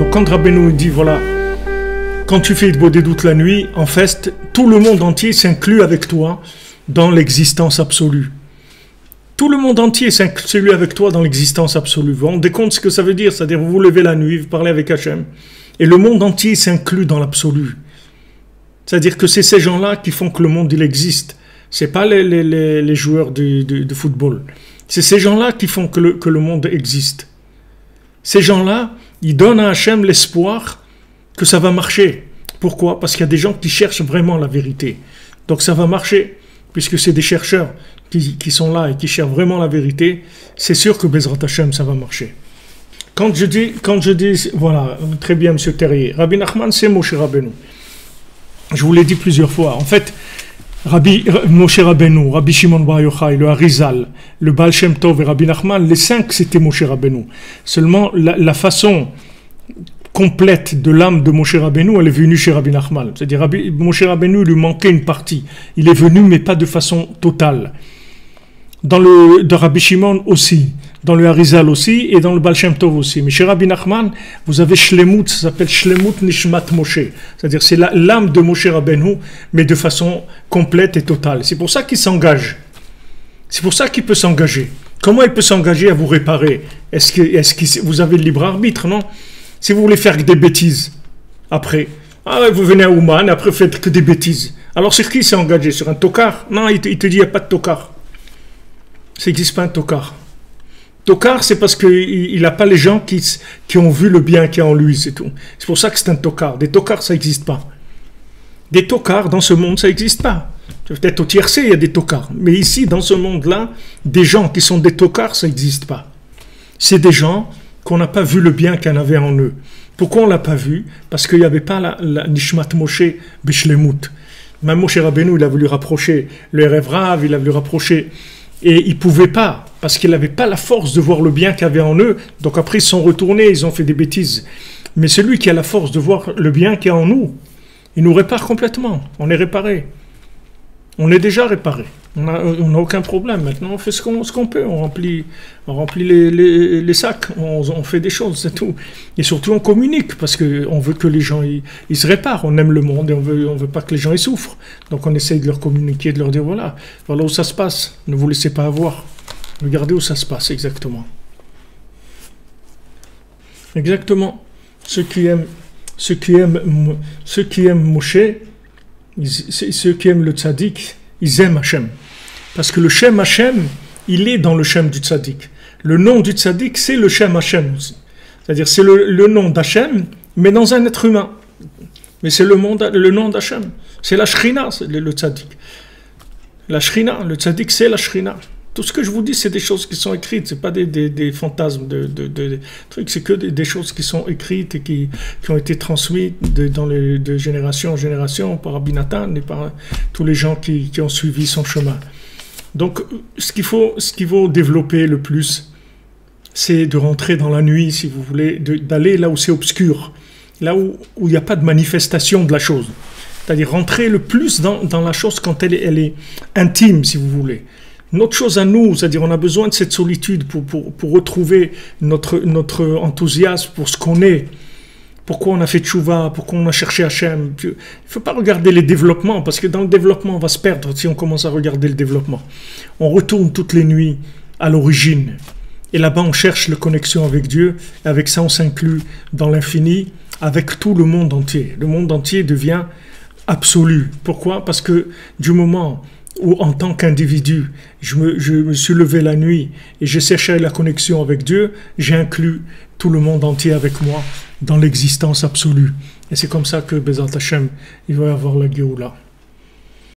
Donc quand Rabbeinu dit, voilà, quand tu fais Hitbodedut doute la nuit, en fait, tout le monde entier s'inclut avec toi dans l'existence absolue. Tout le monde entier s'inclut avec toi dans l'existence absolue. Vous vous rendez compte ce que ça veut dire? C'est-à-dire, vous vous levez la nuit, vous parlez avec Hachem, et le monde entier s'inclut dans l'absolu. C'est-à-dire que c'est ces gens-là qui font que le monde, il existe. C'est pas les joueurs de football. C'est ces gens-là qui font que le monde existe. Ces gens-là, ils donnent à Hachem l'espoir que ça va marcher. Pourquoi? Parce qu'il y a des gens qui cherchent vraiment la vérité. Donc ça va marcher, puisque c'est des chercheurs qui sont là et qui cherchent vraiment la vérité. C'est sûr que Bezrat Hachem, ça va marcher. Quand je dis, voilà, très bien, M. Terrier, Rabbi Nachman, c'est Moshe Rabbeinu. Je vous l'ai dit plusieurs fois. En fait, Moshe Rabbeinu, Rabbi Shimon Bar Yochai, le Harizal, le Baal Shem Tov et Rabbi Nachman, les 5 c'était Moshe Rabbeinu. Seulement la façon complète de l'âme de Moshe Rabbeinu, elle est venue chez Rabbi Nachman. C'est-à-dire Moshe Rabbeinu lui manquait une partie. Il est venu mais pas de façon totale. De Rabbi Shimon aussi, dans le Harizal aussi et dans le Baal Shem Tov aussi. Mais chez Rabbi Nachman, vous avez Shlemut, ça s'appelle Shlemut Nishmat Moshe. C'est-à-dire c'est l'âme de Moshe Rabbeinu, mais de façon complète et totale. C'est pour ça qu'il s'engage. C'est pour ça qu'il peut s'engager. Comment il peut s'engager à vous réparer? Est-ce que vous avez le libre arbitre, non? Si vous voulez faire que des bêtises, après, vous venez à Ouman, après vous faites que des bêtises. Alors sur qui s'est engagé? Sur un tokar? Non, il te dit il n'y a pas de tokar. Ça n'existe pas un tokar. Tokar, c'est parce qu'il n'a pas les gens qui ont vu le bien qu'il y a en lui, c'est tout. C'est pour ça que c'est un tokar. Des tokars, ça n'existe pas. Des tokars, dans ce monde, ça n'existe pas. Peut-être au tiercé, il y a des tokars. Mais ici, dans ce monde-là, des gens qui sont des tokars, ça n'existe pas. C'est des gens qu'on n'a pas vu le bien qu'il y en avait en eux. Pourquoi on ne l'a pas vu? Parce qu'il n'y avait pas la Nishmat Moshe Bishlemut. Même Moshe Rabbeinu, il a voulu rapprocher le Erev Rav, il a voulu rapprocher... Et ils ne pouvaient pas, parce qu'ils n'avaient pas la force de voir le bien qu'il y avait en eux. Donc après, ils sont retournés, ils ont fait des bêtises. Mais celui qui a la force de voir le bien qu'il y a en nous, il nous répare complètement. On est réparé. On est déjà réparé. On n'a aucun problème. Maintenant, on fait ce qu'on peut. On remplit les sacs. On fait des choses, c'est tout. Et surtout, on communique, parce qu'on veut que les gens ils se réparent. On aime le monde et on veut pas que les gens ils souffrent. Donc, on essaye de leur communiquer, de leur dire, voilà où ça se passe. Ne vous laissez pas avoir. Regardez où ça se passe, exactement. Exactement. Ceux qui aiment Moshe, ceux qui aiment le tzaddik, ils aiment Hachem. Parce que le Shem Hachem, il est dans le Shem du tzaddik. Le nom du tzaddik, c'est le Shem Hachem aussi. C'est-à-dire, c'est le nom d'Hachem, mais dans un être humain. Mais c'est le nom d'Hachem. C'est la Shrina, le tzaddik. La Shrina, le tzaddik, c'est la Shrina. Tout ce que je vous dis, c'est des choses qui sont écrites. Ce n'est pas des fantasmes de trucs. C'est que des choses qui sont écrites et qui ont été transmises de génération en génération par Rabbi Nathan et par tous les gens qui ont suivi son chemin. Donc, ce qu'il faut développer le plus, c'est de rentrer dans la nuit, si vous voulez, d'aller là où c'est obscur, là où il n'y a pas de manifestation de la chose. C'est-à-dire rentrer le plus dans la chose quand elle est intime, si vous voulez. Notre chose à nous, c'est-à-dire on a besoin de cette solitude pour retrouver notre enthousiasme pour ce qu'on est. Pourquoi on a fait tchouva, pourquoi on a cherché Hachem. Il ne faut pas regarder les développements, parce que dans le développement, on va se perdre si on commence à regarder le développement. On retourne toutes les nuits à l'origine. Et là-bas, on cherche la connexion avec Dieu. Et avec ça, on s'inclut dans l'infini, avec tout le monde entier. Le monde entier devient absolu. Pourquoi? Parce que du moment où, en tant qu'individu, je me suis levé la nuit et j'ai cherché la connexion avec Dieu, j'ai inclus tout le monde entier avec moi dans l'existence absolue. Et c'est comme ça que Bezrat Hachem, il va y avoir la Géoula.